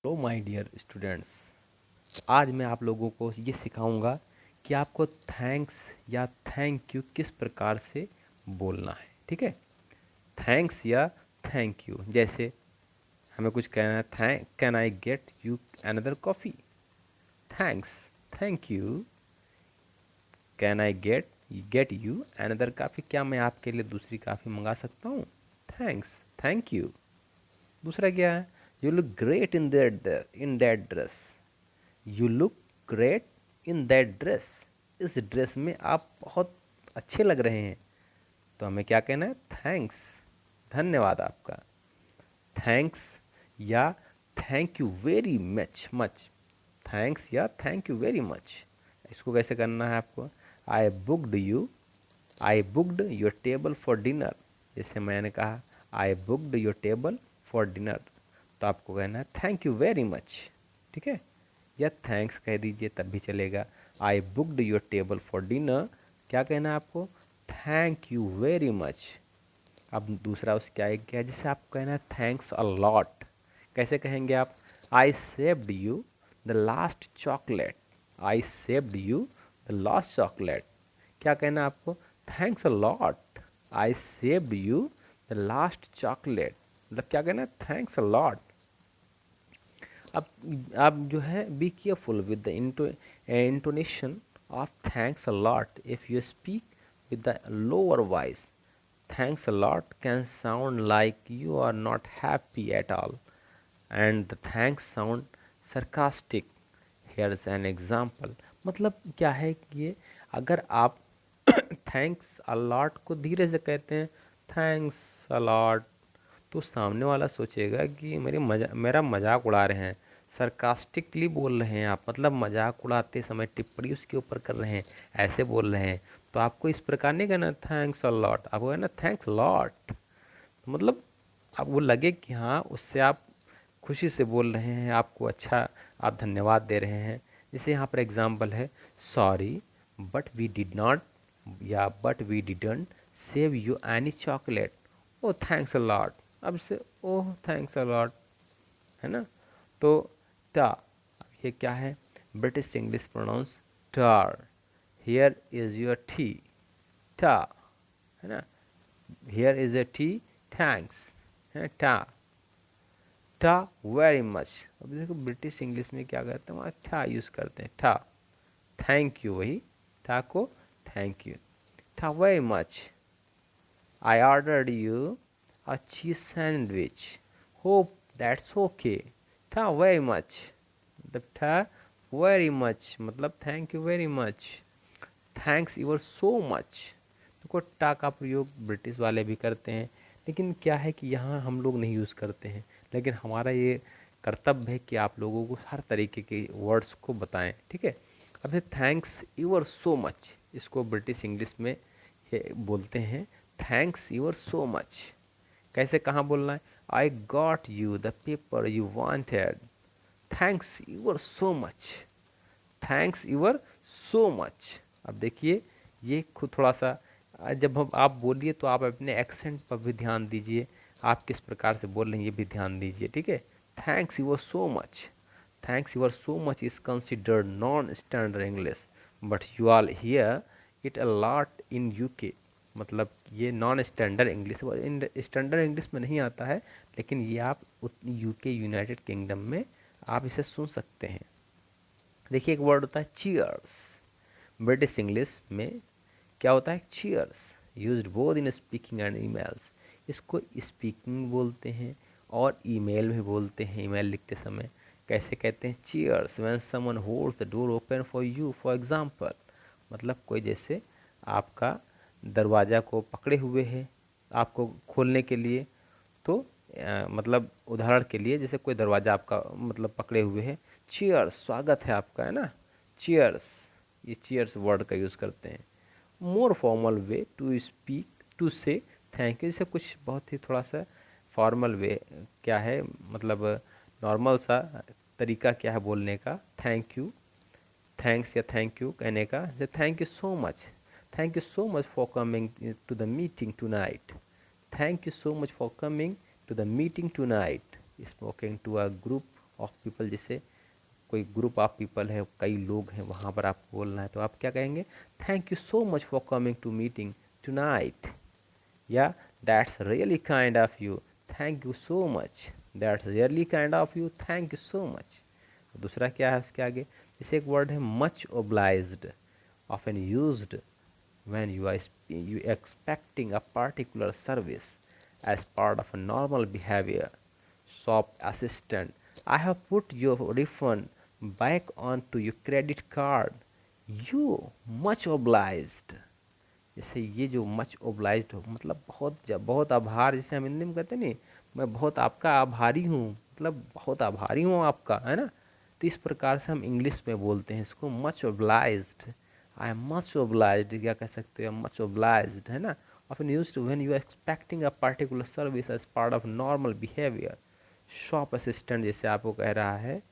Hello my dear students. आज मैं आप लोगों को ये सिखाऊंगा कि आपको थैंक्स या थैंक यू किस प्रकार से बोलना है। ठीक है, थैंक्स या थैंक यू। जैसे हमें कुछ कहना है, thank can I get you another coffee. Thanks, thank you, can I get you another coffee. क्या मैं आपके लिए दूसरी कॉफ़ी मंगा सकता हूँ? Thanks, thank you. दूसरा क्या है? You look great in that dress. You look great in that dress. इस ड्रेस में आप बहुत अच्छे लग रहे हैं। तो हमें क्या कहना है? थैंक्स, धन्यवाद आपका। थैंक्स या thank you very much much. Thanks या थैंक यू वेरी मच। इसको कैसे करना है आपको? I booked you, I booked your table for dinner. जैसे मैंने कहा I booked your table for dinner, तो आपको कहना है थैंक यू वेरी मच। ठीक है, या थैंक्स कह दीजिए तब भी चलेगा। I booked your table for dinner, क्या कहना है आपको? Thank you very much. अब दूसरा उसका एक क्या है, जिससे आपको कहना है थैंक्स अ लॉट। कैसे कहेंगे आप? I saved you the last chocolate. I saved you the last chocolate. क्या कहना है आपको? Thanks a lot, I saved you the last chocolate. मतलब क्या कहना है? Thanks a lot. अब आप जो है be careful with the intonation of thanks a lot. If you speak with the lower voice, thanks a lot can sound like you are not happy at all, and the thanks sound sarcastic. Here is an example. मतलब क्या है कि ये अगर आप thanks a lot को धीरे से कहते हैं, थैंक्स अ लॉट, तो सामने वाला सोचेगा कि मेरा मजाक उड़ा रहे हैं, सरकास्टिकली बोल रहे हैं आप, मतलब मजाक उड़ाते समय टिप्पणी उसके ऊपर कर रहे हैं, ऐसे बोल रहे हैं। तो आपको इस प्रकार नहीं कहना थैंक्स अ लॉट, आपको कहना थैंक्स लॉट। मतलब अब वो लगे कि हाँ उससे आप खुशी से बोल रहे हैं, आपको अच्छा, आप धन्यवाद दे रहे हैं। जैसे यहाँ पर एग्जाम्पल है, sorry but we did not, या but we didn't save you any chocolate. Oh thanks a lot. अब से ओह थैंक्स अ लॉट, है ना। तो टा, अब ये क्या है? British English pronounce ta. Here is your tea, ta, है ना। Here is a tea, thanks, है टा। टा वेरी मच। अब देखो ब्रिटिश इंग्लिश में क्या करते हैं, वहाँ ठा यूज़ करते हैं, ठा। थैंक यू, वही ठा को थैंक यू। ठा very much. I ordered you a cheese sandwich. Hope that's okay. था very much, मतलब था very much, मतलब thank you very much. Thanks you so much। देखो टा का प्रयोग ब्रिटिश वाले भी करते हैं, लेकिन क्या है कि यहाँ हम लोग नहीं यूज़ करते हैं। लेकिन हमारा ये कर्तव्य है कि आप लोगों को हर तरीके के वर्ड्स को बताएं। ठीक है, अब थैंक्स यूर सो मच, इसको ब्रिटिश इंग्लिश में ये बोलते हैं थैंक्स यूर सो मच। कैसे, कहाँ बोलना है? I got you the paper you wanted. Thanks your so much, thanks your so much. अब देखिए ये खुद थोड़ा सा जब हम आप बोलिए तो आप अपने एक्सेंट पर भी ध्यान दीजिए, आप किस प्रकार से बोल रहे हैं ये भी ध्यान दीजिए। ठीक है, thanks your so much, thanks your so much is considered non standard English, but you all hear it a lot in UK. मतलब ये non standard English, standard English में नहीं आता है, लेकिन ये आप यूके यूनाइटेड किंगडम में आप इसे सुन सकते हैं। देखिए एक वर्ड होता है चीयर्स। ब्रिटिश इंग्लिश में क्या होता है? Cheers used both in speaking and emails. इसको स्पीकिंग बोलते हैं और ईमेल भी बोलते हैं, ईमेल लिखते समय। कैसे कहते हैं? Cheers when someone holds the door open for you for example. मतलब कोई जैसे आपका दरवाज़ा को पकड़े हुए है आपको खोलने के लिए, तो मतलब उदाहरण के लिए जैसे कोई दरवाज़ा आपका मतलब पकड़े हुए है, चीयर्स स्वागत है आपका, है ना, चीयर्स। ये चीयर्स वर्ड का यूज़ करते हैं। More formal way to speak to say thank you, जैसे कुछ बहुत ही थोड़ा सा फॉर्मल वे क्या है, मतलब नॉर्मल सा तरीका क्या है बोलने का थैंक यू, थैंक्स या थैंक यू कहने का। जैसे thank you so much, thank you so much for coming to the meeting tonight. Thank you so much for coming to the meeting tonight, speaking to a group of people, जैसे कोई group of people है, कई लोग हैं, वहाँ पर आपको बोलना है तो आप क्या कहेंगे, thank you so much for coming to meeting tonight, या that's really kind of you, thank you so much, that's really kind of you, thank you so much. दूसरा क्या है उसके आगे, जैसे एक वर्ड है much obliged, often used when you expecting a particular service as part of a normal behavior. Shop assistant, I have put your refund back onto your credit card, you much obliged। जैसे ये जो much obliged हो मतलब बहुत आभार, जैसे हम हिंदी में कहते हैं नहीं, मैं बहुत आपका आभारी हूँ, मतलब बहुत आभारी हूँ आपका, है ना। तो इस प्रकार से हम इंग्लिश में बोलते हैं इसको, much obliged, I am much obliged, क्या कह सकते हो, मच ओब्लाइज्ड, है ना। often used when you are expecting a particular service as part of normal behavior। Shop assistant जैसे आपको कह रहा है,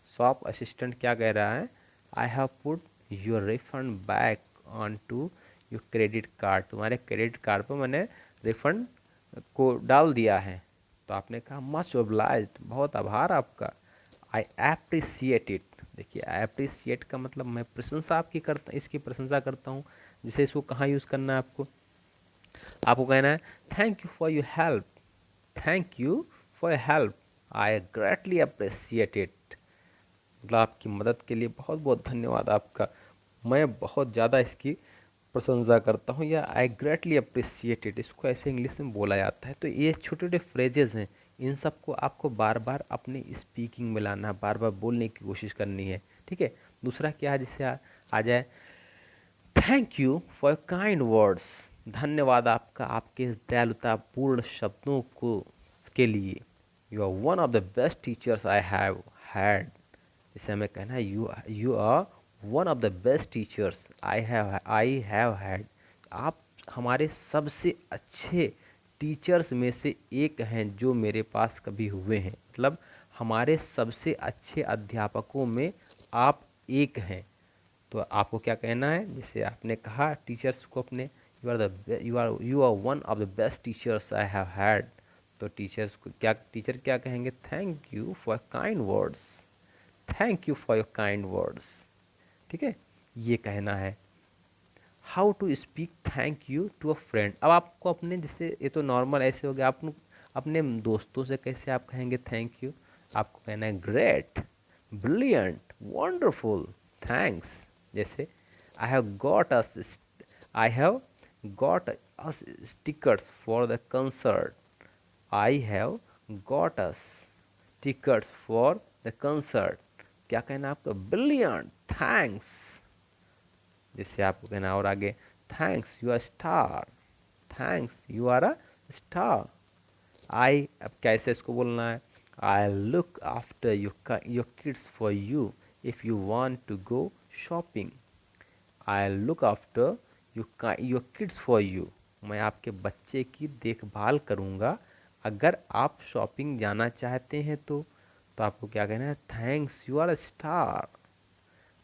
शॉप असिस्टेंट क्या कह रहा है, I have put your refund back on to your credit card, तुम्हारे क्रेडिट कार्ड पर मैंने रिफंड को डाल दिया है। तो आपने कहा मच ओब्लाइज्ड, बहुत आभार आपका। आई एप्रिसिएट इट, देखिए एप्रिसिएट का मतलब मैं प्रशंसा आपकी करता, इसकी प्रशंसा करता हूँ। जैसे इसको कहाँ यूज़ करना है आपको, आपको कहना है thank you for your help, thank you for your help, I greatly appreciate it, मतलब आपकी मदद के लिए बहुत बहुत धन्यवाद आपका, मैं बहुत ज़्यादा इसकी प्रशंसा करता हूँ, या आई ग्रेटली अप्रिसिएट इट, इसको ऐसे इंग्लिश में बोला जाता है। तो ये छोटे छोटे फ्रेजेस हैं, इन सबको आपको बार बार अपनी स्पीकिंग में लाना, बार बार बोलने की कोशिश करनी है, ठीक है। दूसरा क्या है, जिससे आ जाए thank you for kind words, धन्यवाद आपका आपके दयालुतापूर्ण शब्दों को के लिए। You are one of the best teachers I have had, जैसे हमें कहना है you are one of the best teachers I have had, आप हमारे सबसे अच्छे टीचर्स में से एक हैं जो मेरे पास कभी हुए हैं, मतलब हमारे सबसे अच्छे अध्यापकों में आप एक हैं। तो आपको क्या कहना है, जैसे आपने कहा टीचर्स को अपने, you are one of the best teachers I have had, तो टीचर्स को क्या, टीचर क्या कहेंगे, thank you for kind words, thank you for your kind words, ठीक है, ये कहना है। How to speak thank you to a friend, अब आपको अपने, जैसे ये तो नॉर्मल ऐसे हो गया, आप अपने दोस्तों से कैसे आप कहेंगे थैंक यू, आपको कहना है ग्रेट, ब्रिलियंट, वंडरफुल, थैंक्स। जैसे I have got us tickets for the concert, I have got us tickets for the concert, क्या कहना है आपको, ब्रिलियंट, थैंक्स। जिससे आपको कहना और आगे, thanks you are star, thanks you are a star. I, अब कैसे इसको बोलना है, I look after your kids for you if you want to go shopping, I look after your kids for you, मैं आपके बच्चे की देखभाल करूँगा अगर आप शॉपिंग जाना चाहते हैं तो आपको क्या कहना है, thanks you are a star,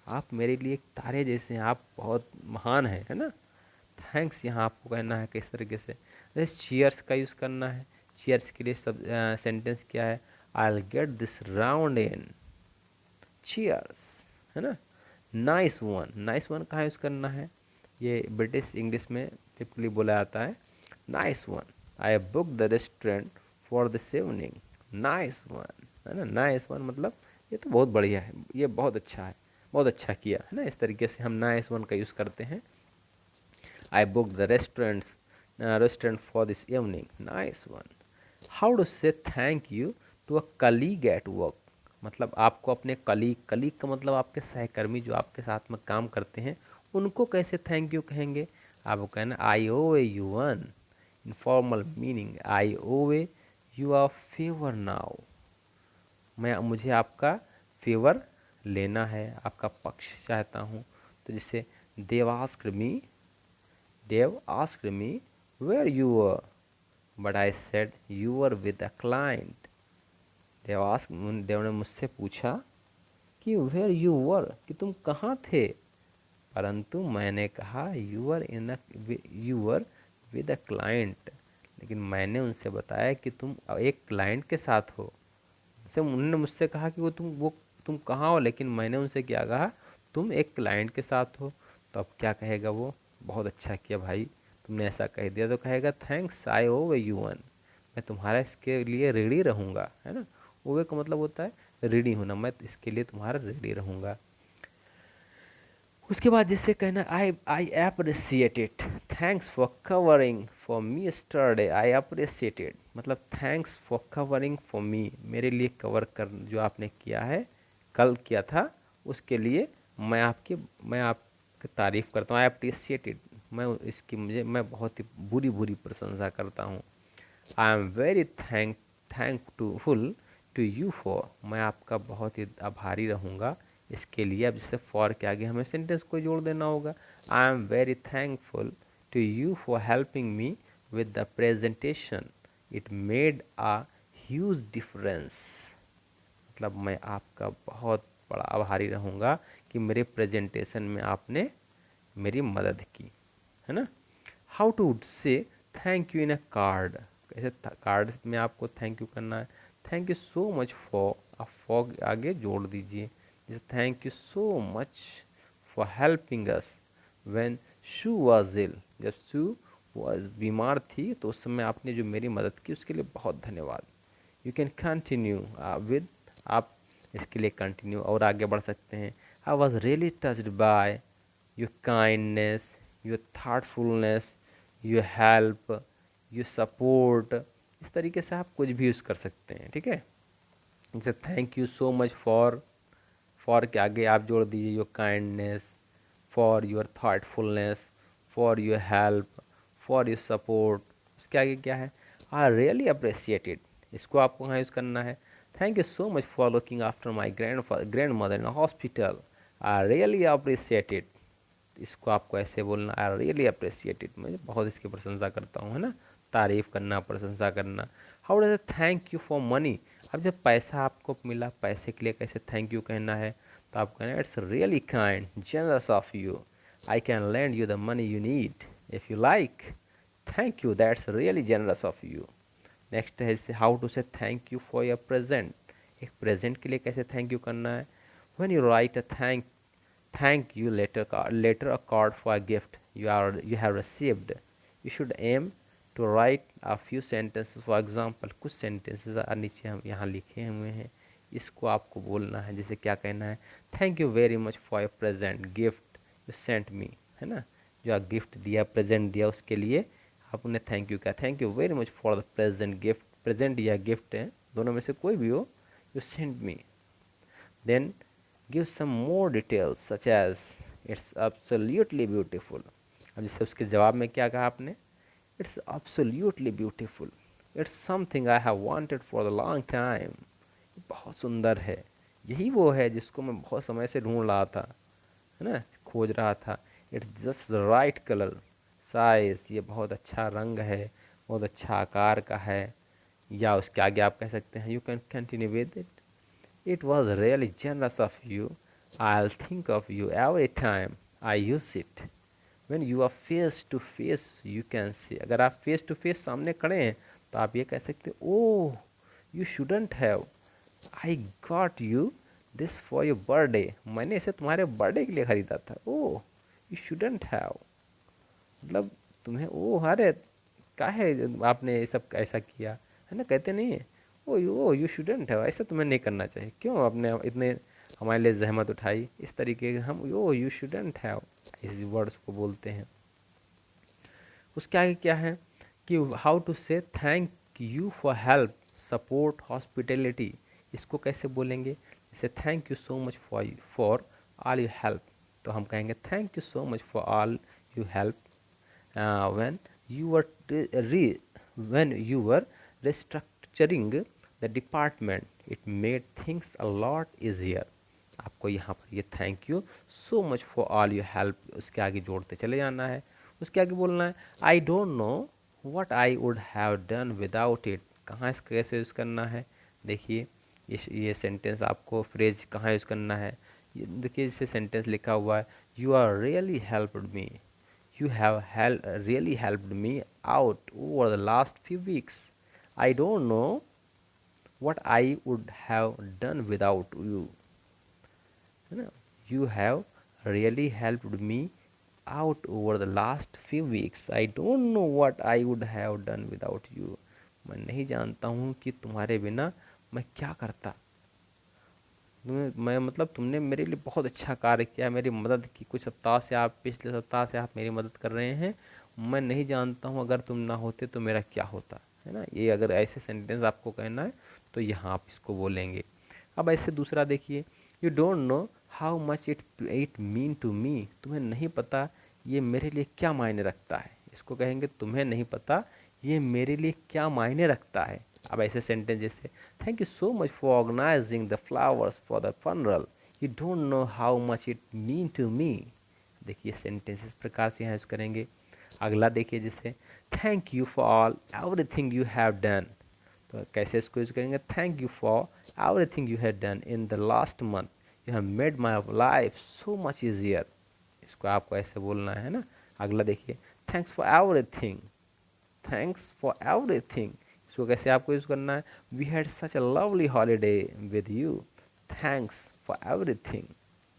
आप मेरे लिए एक तारे जैसे हैं, आप बहुत महान हैं, है ना। थैंक्स यहाँ आपको कहना है किस तरीके से, जैसे चीयर्स का यूज़ करना है, चीयर्स के लिए सब सेंटेंस क्या है, I will get this round in cheers, है ना। नाइस वन, नाइस वन कहाँ यूज़ करना है, ये ब्रिटिश इंग्लिश में टिपिकली बोला जाता है, nice one, I book the restaurant for this evening, nice one, है ना। नाइस वन मतलब ये तो बहुत बढ़िया है, ये बहुत अच्छा है, बहुत अच्छा किया, है ना। इस तरीके से हम नाइस वन का यूज़ करते हैं। I book the restaurant for this evening, nice one. How to say thank you to a colleague at work, मतलब आपको अपने कलीग का मतलब आपके सहकर्मी जो आपके साथ में काम करते हैं, उनको कैसे थैंक यू कहेंगे, आपको कहना I owe a you one, informal meaning, I owe a you are favour now, मुझे आपका फेवर लेना है, आपका पक्ष चाहता हूँ। तो जैसे Dev asked me where you were, but I said you were with a client, Dev ने मुझसे पूछा कि वेयर यू वर, कि तुम कहाँ थे, परंतु मैंने कहा you were with a client, लेकिन मैंने उनसे बताया कि तुम एक क्लाइंट के साथ हो। जैसे उन्होंने मुझसे कहा कि वो तुम कहाँ हो, लेकिन मैंने उनसे क्या कहा, तुम एक क्लाइंट के साथ हो। तो अब क्या कहेगा वो, बहुत अच्छा किया भाई तुमने ऐसा कह दिया, तो कहेगा thanks I owe you one, मैं तुम्हारा इसके लिए रेडी रहूँगा, है ना। ओवे का मतलब होता है रेडी होना, मैं इसके लिए तुम्हारा रेडी रहूँगा। उसके बाद जिससे कहना I I appreciate it, thanks for covering for me yesterday, I appreciate it, मतलब thanks for covering for me, मेरे लिए कवर कर जो आपने किया है, कल किया था, उसके लिए मैं आपकी तारीफ़ करता हूँ। आई अप्रिसिएट इट, मैं बहुत ही बुरी बुरी प्रशंसा करता हूँ। I am very thankful to you for, मैं आपका बहुत ही आभारी रहूँगा इसके लिए। अब जैसे फॉर के आगे हमें सेंटेंस को जोड़ देना होगा। I am very thankful to you for helping me with the presentation, it made a huge difference, मतलब मैं आपका बहुत बड़ा आभारी रहूँगा कि मेरे प्रेजेंटेशन में आपने मेरी मदद की, है ना। How to say thank you in a card, कैसे कार्ड में आपको थैंक यू करना है। Thank you so much for, आप फॉर आगे जोड़ दीजिए, जैसे thank you so much for helping us when she was ill, जब शू वाज बीमार थी तो उस समय आपने जो मेरी मदद की उसके लिए बहुत धन्यवाद। यू कैन कंटिन्यू विद, आप इसके लिए कंटिन्यू और आगे बढ़ सकते हैं। I was really touched by your kindness, your thoughtfulness, your help, your support, इस तरीके से आप कुछ भी यूज़ कर सकते हैं, ठीक है। जैसे thank you so much for के आगे आप जोड़ दीजिए your kindness, for your thoughtfulness, for your help, for your support, उसके आगे क्या है, आई रियली अप्रिसिएटेड, इसको आपको कहाँ यूज़ करना है। Thank you so much for looking after my grand mother in hospital, I really appreciated, इसको आपको ऐसे बोलना, आई रियली अप्रिसिएट इट, मैं बहुत इसकी प्रशंसा करता हूँ, है ना, तारीफ़ करना, प्रशंसा करना। How does thank you for money, अब जब पैसा आपको मिला, पैसे के लिए कैसे थैंक यू कहना है, तो आप कहना it's really kind generous of you, I can lend you the money you need if you like, thank you that's really generous of you. Next है how to say thank you for your present, एक present के लिए कैसे thank you करना है। When you right a thank you later a card for a gift you have received, you should aim to write a few sentences, for example कुछ sentences नीचे हम यहाँ लिखे हुए हैं, इसको आपको बोलना है। जैसे क्या कहना है, thank you very much for your present gift you sent me, है ना, जो आप गिफ्ट दिया, प्रेजेंट दिया, उसके लिए आपने थैंक यू किया। Thank you very much for the present gift, present या गिफ्ट है, दोनों में से कोई भी हो, you sent me. Then give some more details such as it's absolutely beautiful। अब जैसे उसके जवाब में क्या कहा आपने, it's absolutely beautiful, it's something I have wanted for a long time, बहुत सुंदर है, यही वो है जिसको मैं बहुत समय से ढूंढ रहा था, है ना, खोज रहा था। It's just the right colour size, ये बहुत अच्छा रंग है, बहुत अच्छा आकार का है। या उसके आगे आप कह सकते हैं, you can continue with it, it was really generous of you. I'll think of you every time I use it. When you are face to face, you can see। अगर आप face to face सामने खड़े हैं तो आप ये कह सकते हैं, ओह you shouldn't have, I got you this for your birthday, मैंने इसे तुम्हारे बर्थडे के लिए खरीदा था। ओह you shouldn't have, मतलब तुम्हें ओह अरे काहे आपने ये सब ऐसा किया, है ना, कहते नहीं है ओ यू शुडेंट है, ऐसा तुम्हें नहीं करना चाहिए, क्यों आपने इतने हमारे लिए जहमत उठाई, इस तरीके के हम ओ यू शुडेंट हैव, इस वर्ड्स को बोलते हैं। उसके आगे क्या है कि how to say thank you for help support hospitality, इसको कैसे बोलेंगे, जैसे thank you so much for all you help, तो हम कहेंगे thank you so much for all you help when you were when you were restructuring the department, it made things a lot easier। आपको यहाँ पर ये thank you so much for all you help उसके आगे जोड़ते चले जाना है। उसके आगे बोलना है I don't know what I would have done without it, कहाँ इसका कैसे यूज़ करना है, देखिए ये सेंटेंस आपको फ्रेज कहाँ यूज़ करना है, ये देखिए इसे सेंटेंस लिखा हुआ है, you are really helped me, you have really helped me out over the last few weeks, I don't know what I would have done without you, है ना। You have really helped me out over the last few weeks, I don't know what I would have done without you. मैं नहीं जानता हूँ कि तुम्हारे बिना मैं क्या करता। मैं मतलब तुमने मेरे लिए बहुत अच्छा कार्य किया, मेरी मदद की। कुछ सप्ताह से आप, पिछले सप्ताह से आप मेरी मदद कर रहे हैं। मैं नहीं जानता हूँ अगर तुम ना होते तो मेरा क्या होता, है ना। ये अगर ऐसे सेंटेंस आपको कहना है तो यहाँ आप इसको बोलेंगे। अब ऐसे दूसरा देखिए, you don't know how much it mean to me, तुम्हें नहीं पता ये मेरे लिए क्या मायने रखता है। इसको कहेंगे तुम्हें नहीं पता ये मेरे लिए क्या मायने रखता है। अब ऐसे सेंटेंस जैसे, thank you so much for organising the flowers for the funeral, you don't know how much it mean to me. देखिए सेंटेंस इस प्रकार से यहाँ यूज करेंगे। अगला देखिए जैसे, thank you for all everything you have done, तो कैसे इसको यूज करेंगे, thank you for everything you have done in the last month, you have made my life so much easier. इसको आपको ऐसे बोलना है ना। अगला देखिए, thanks for everything, thanks for everything, इसको कैसे आपको यूज़ करना है, we had such a lovely holiday with you, thanks for everything,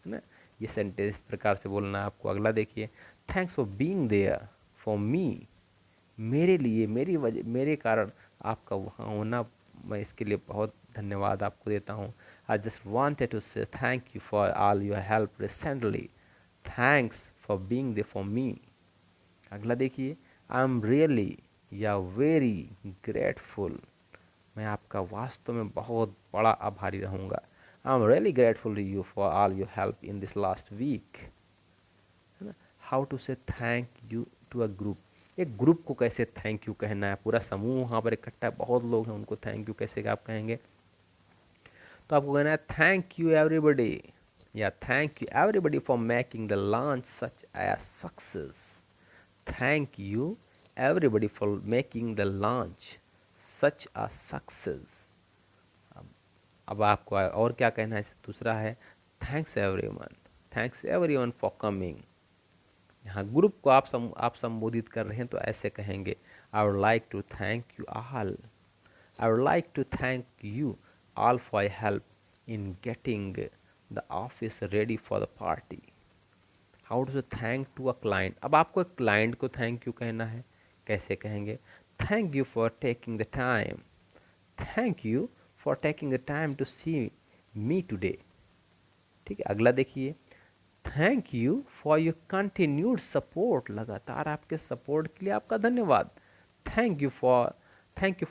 है ना। ये सेंटेंस इस प्रकार से बोलना है आपको। अगला देखिए, thanks for being there for me, मेरे लिए, मेरी वजह, मेरे कारण आपका वहाँ होना, मैं इसके लिए बहुत धन्यवाद आपको देता हूँ। I just wanted to say thank you for all your help recently, thanks for being there for me. अगला देखिए, आई एम रियली या वेरी ग्रेटफुल, मैं आपका वास्तव में बहुत बड़ा आभारी रहूँगा। I am really grateful to you for all your help in this last week, है ना। How to say thank you to a group, एक ग्रुप को कैसे थैंक यू कहना है, पूरा समूह वहाँ पर इकट्ठा है, बहुत लोग हैं, उनको थैंक यू कैसे आप कहेंगे, तो आपको कहना है थैंक यू एवरीबडी, या thank you everybody for making the launch such a success, thank you everybody for making the launch such a success। अब आपको और क्या कहना है, दूसरा है thanks everyone, thanks everyone for coming. यहाँ ग्रुप को आप संबोधित कर रहे हैं तो ऐसे कहेंगे, I would like to thank you all, I would like to thank you all for help in getting the office ready for the party. How to say thank to a client, अब आपको एक client को thank you कहना है, कैसे कहेंगे, thank you for taking the time, thank you for taking the time to see me today. ठीक है, अगला देखिए, thank you for your continued support, लगातार आपके सपोर्ट के लिए आपका धन्यवाद। Thank you for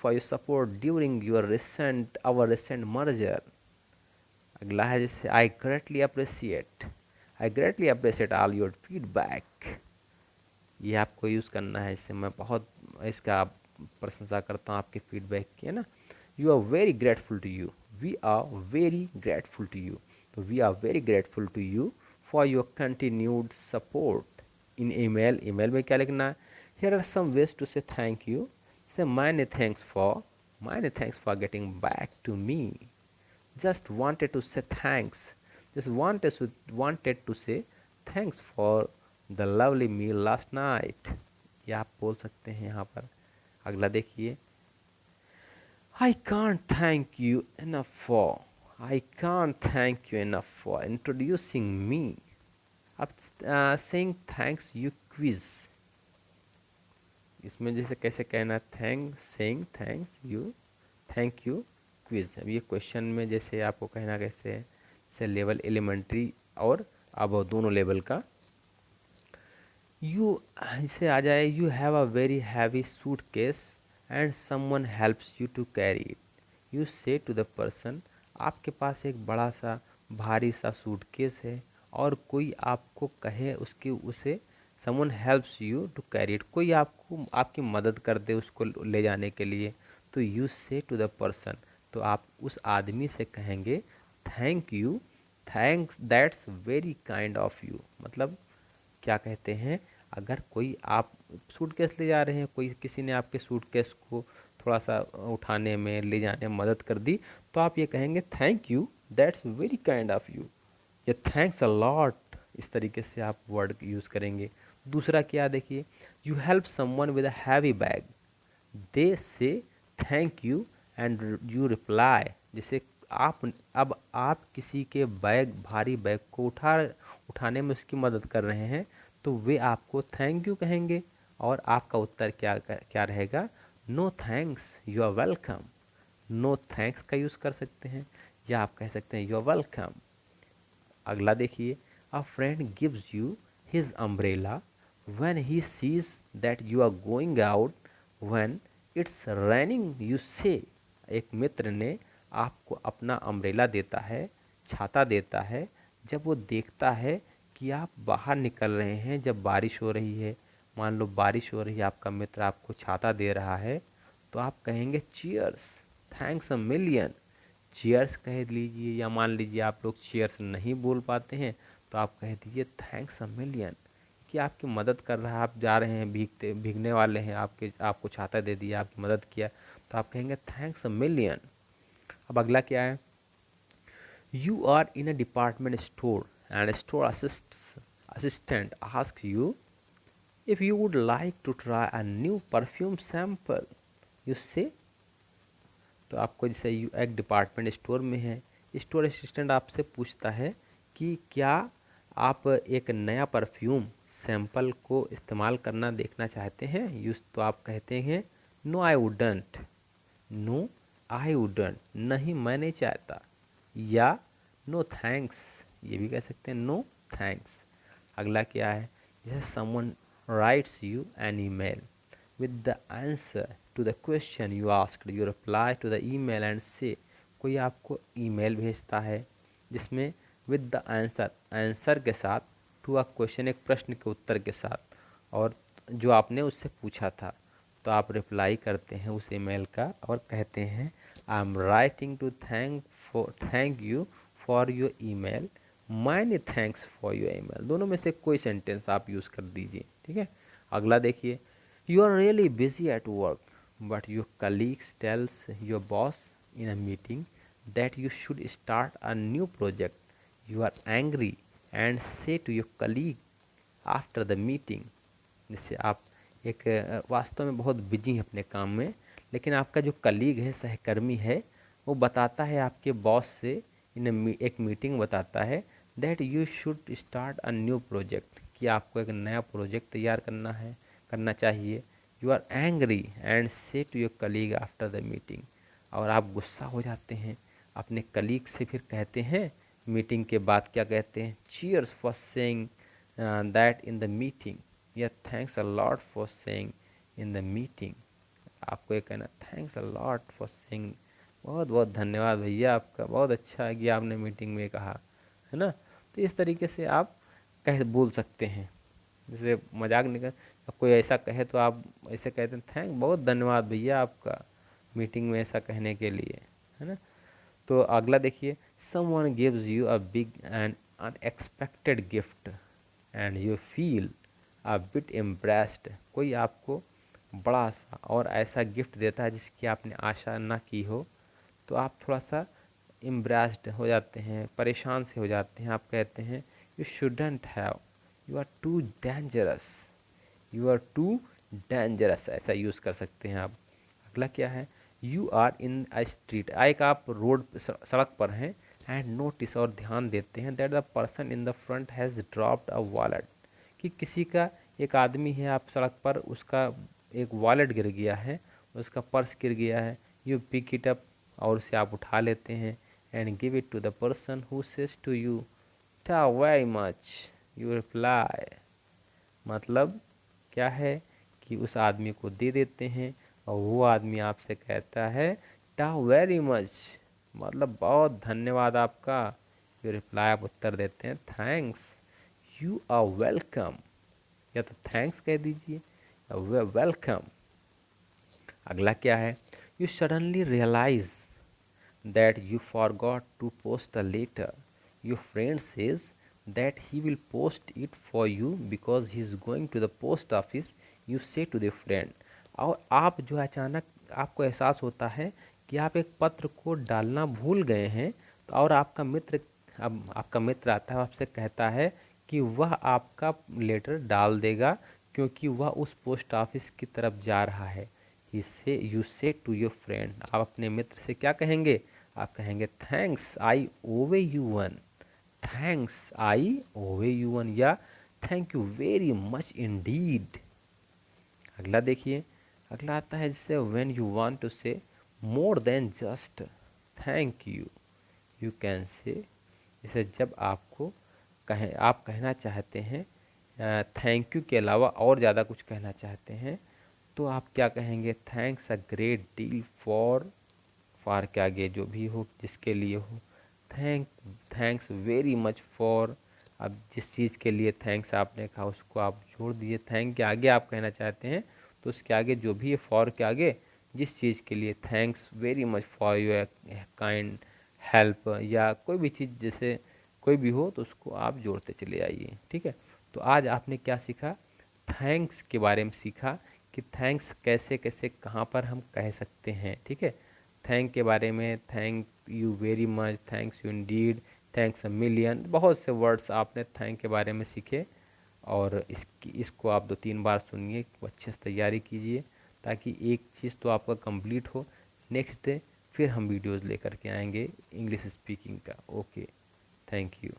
your support during your recent our recent merger. अगला है जैसे, I greatly appreciate all your feedback, ये आपको यूज़ करना है। इससे मैं बहुत इसका प्रशंसा करता हूँ आपके फीडबैक की, है ना। You are very grateful to you, we are very grateful to you, तो we are very grateful to you for your continued support in email. Email में क्या लिखना है, here are some ways to say thank you, say many thanks for getting back to me, just wanted to say thanks, just wanted to say thanks for the lovely meal last night, ये आप बोल सकते हैं यहाँ पर। अगला देखिए, I can't thank you enough for, I can't thank you enough for introducing me। अब saying thanks you quiz, इसमें जैसे कैसे कहना है, saying thank you क्विज। अब ये क्वेश्चन में जैसे आपको कहना कैसे है, जैसे लेवल एलिमेंट्री और अब दोनों लेवल का। यू इसे आ जाए, you have a very heavy suitcase and someone helps you to carry it, you say to the person, आपके पास एक बड़ा सा भारी सा सूट केस है और कोई आपको कहे उसके उसे, someone helps you to carry it, कोई आपको आपकी मदद कर दे उसको ले जाने के लिए, तो you say to the person, तो आप उस आदमी से कहेंगे thank you, thanks that's very kind of you. मतलब क्या कहते हैं, अगर कोई आप सूटकेस ले जा रहे हैं, कोई किसी ने आपके सूटकेस को थोड़ा सा उठाने में ले जाने में मदद कर दी, तो आप ये कहेंगे thank you that's very kind of you, या थैंक्स अ लॉट, इस तरीके से आप वर्ड यूज़ करेंगे। दूसरा क्या देखिए, you help someone with a heavy bag, they say thank you and you reply, जैसे अब आप किसी के भारी बैग को उठाने में उसकी मदद कर रहे हैं, तो वे आपको थैंक यू कहेंगे, और आपका उत्तर क्या रहेगा? No thanks, you are welcome. No thanks का यूज़ कर सकते हैं, या आप कह सकते हैं यू आर वेलकम। अगला देखिए, a friend gives you his umbrella when he sees that you are going out when it's raining you say. एक मित्र ने आपको अपना अम्ब्रेला देता है, छाता देता है, जब वो देखता है कि आप बाहर निकल रहे हैं जब बारिश हो रही है। मान लो बारिश हो रही है, आपका मित्र आपको छाता दे रहा है, तो आप कहेंगे cheers, thanks a million. Cheers कह लीजिए, या मान लीजिए आप लोग चीयर्स नहीं बोल पाते हैं, तो आप कह दीजिए थैंक्स अ मिलियन, कि आपकी मदद कर रहा है। आप जा रहे हैं, भीगने वाले हैं, आपको छाता दे दिया, आपकी मदद किया, तो आप कहेंगे थैंक्स अ मिलियन। अब अगला क्या है? You are in a department store and store assistant ask you if you would like to try a new perfume sample, you say. तो आपको जैसे एक डिपार्टमेंट स्टोर में है, स्टोर असिस्टेंट आपसे पूछता है कि क्या आप एक नया परफ्यूम सैंपल को इस्तेमाल करना देखना चाहते हैं, यूज। तो आप कहते हैं no I wouldn't, no I wouldn't, नहीं मैं नहीं चाहता, या नो थैंक्स, ये भी कह सकते हैं नो थैंक्स। अगला क्या है? जैसे someone writes you an email with the answer to the question you asked, you reply to the email and say। कोई आपको ईमेल भेजता है जिसमें with the answer, आंसर के साथ, to a question, एक प्रश्न के उत्तर के साथ, और जो आपने उससे पूछा था, तो आप रिप्लाई करते हैं उस ईमेल का और कहते हैं I am writing to thank you for your email, many thanks for your email. दोनों में से कोई सेंटेंस आप यूज़ कर दीजिए, ठीक है। अगला देखिए, you are really busy at work, but your colleagues tells your boss in a meeting that you should start a new project. You are angry and say to your colleague after the meeting। जैसे आप एक वास्तव में बहुत busy हैं अपने काम में, लेकिन आपका जो कलीग है, सहकर्मी है, वो बताता है आपके बॉस से एक मीटिंग बताता है that you should start a new project, कि आपको एक नया प्रोजेक्ट तैयार करना चाहिए। You are angry and say to your colleague after the meeting, और आप गुस्सा हो जाते हैं, अपने कलीग से फिर कहते हैं मीटिंग के बाद, क्या कहते हैं? Cheers for saying that in the meeting, या thanks a lot for saying in the meeting. आपको ये कहना thanks a lot for saying, बहुत बहुत धन्यवाद भैया आपका, बहुत अच्छा है कि आपने मीटिंग में कहा, है ना। तो इस तरीके से आप बोल सकते हैं। जैसे मजाक निकल कोई ऐसा कहे तो आप ऐसे कहते हैं थैंक, बहुत धन्यवाद भैया आपका मीटिंग में ऐसा कहने के लिए, है ना। तो अगला देखिए, someone gives you a big and unexpected gift and you feel a bit embraced. कोई आपको बड़ा सा और ऐसा गिफ्ट देता है जिसकी आपने आशा ना की हो, तो आप थोड़ा सा एम्ब्रेस्ड हो जाते हैं, परेशान से हो जाते हैं। आप कहते हैं you shouldn't have, you are too dangerous, you are too dangerous, ऐसा यूज़ कर सकते हैं आप। अगला क्या है? You are in a street, एक आप रोड सड़क पर हैं, एंड नोटिस, और ध्यान देते हैं that the person in the front has dropped a wallet, कि किसी का, एक आदमी है आप सड़क पर, उसका एक वॉलेट गिर गया है, उसका पर्स गिर गया है। यू पिक इट अप, और उसे आप उठा लेते हैं, and give it to the person who says to you thank very much, you reply. मतलब क्या है कि उस आदमी को दे देते हैं, और वो आदमी आपसे कहता है टा वेरी मच, मतलब बहुत धन्यवाद आपका। यू रिप्लाई, आप उत्तर देते हैं थैंक्स, यू आर वेलकम, या तो थैंक्स कह दीजिए या वेलकम। अगला क्या है? You suddenly realise that you forgot to post a letter. Your friend says that he will post it for you because he is going to the post office. You say to the friend, और आप जो अचानक आपको एहसास होता है कि आप एक पत्र को डालना भूल गए हैं, तो और आपका मित्र आता है, आपसे कहता है कि वह आपका लेटर डाल देगा क्योंकि वह उस पोस्ट ऑफिस की तरफ जा रहा है, you say to your friend, आप अपने मित्र से क्या कहेंगे? आप कहेंगे thanks I owe you one, thanks I owe you one, या thank you very much indeed. अगला देखिए, अगला आता है जैसे व्हेन यू वांट टू से more than just thank you, you can say, जैसे जब आपको आप कहना चाहते हैं थैंक यू के अलावा और ज़्यादा कुछ कहना चाहते हैं, तो आप क्या कहेंगे? Thanks a great deal for के आगे जो भी हो, जिसके लिए हो, thank thanks very much for, अब जिस चीज़ के लिए थैंक्स आपने कहा उसको आप जोड़ दिए, थैंक के आगे आप कहना चाहते हैं तो उसके आगे जो भी है फॉर के आगे जिस चीज़ के लिए, thanks very much for your kind help, या कोई भी चीज़ जैसे कोई भी हो तो उसको आप जोड़ते चले आइए। ठीक है, तो आज आपने क्या सीखा? थैंक्स के बारे में सीखा कि थैंक्स कैसे कैसे कहाँ पर हम कह सकते हैं। ठीक है, थैंक के बारे में, thank you very much, thanks you Indeed, thanks a million, बहुत से वर्ड्स आपने थैंक के बारे में सीखे। और इसको आप 2-3 बार सुनिए, अच्छे से तैयारी कीजिए ताकि एक चीज़ तो आपका कंप्लीट हो। नेक्स्ट डे फिर हम वीडियोज़ लेकर के आएंगे इंग्लिश स्पीकिंग का। Okay, thank you.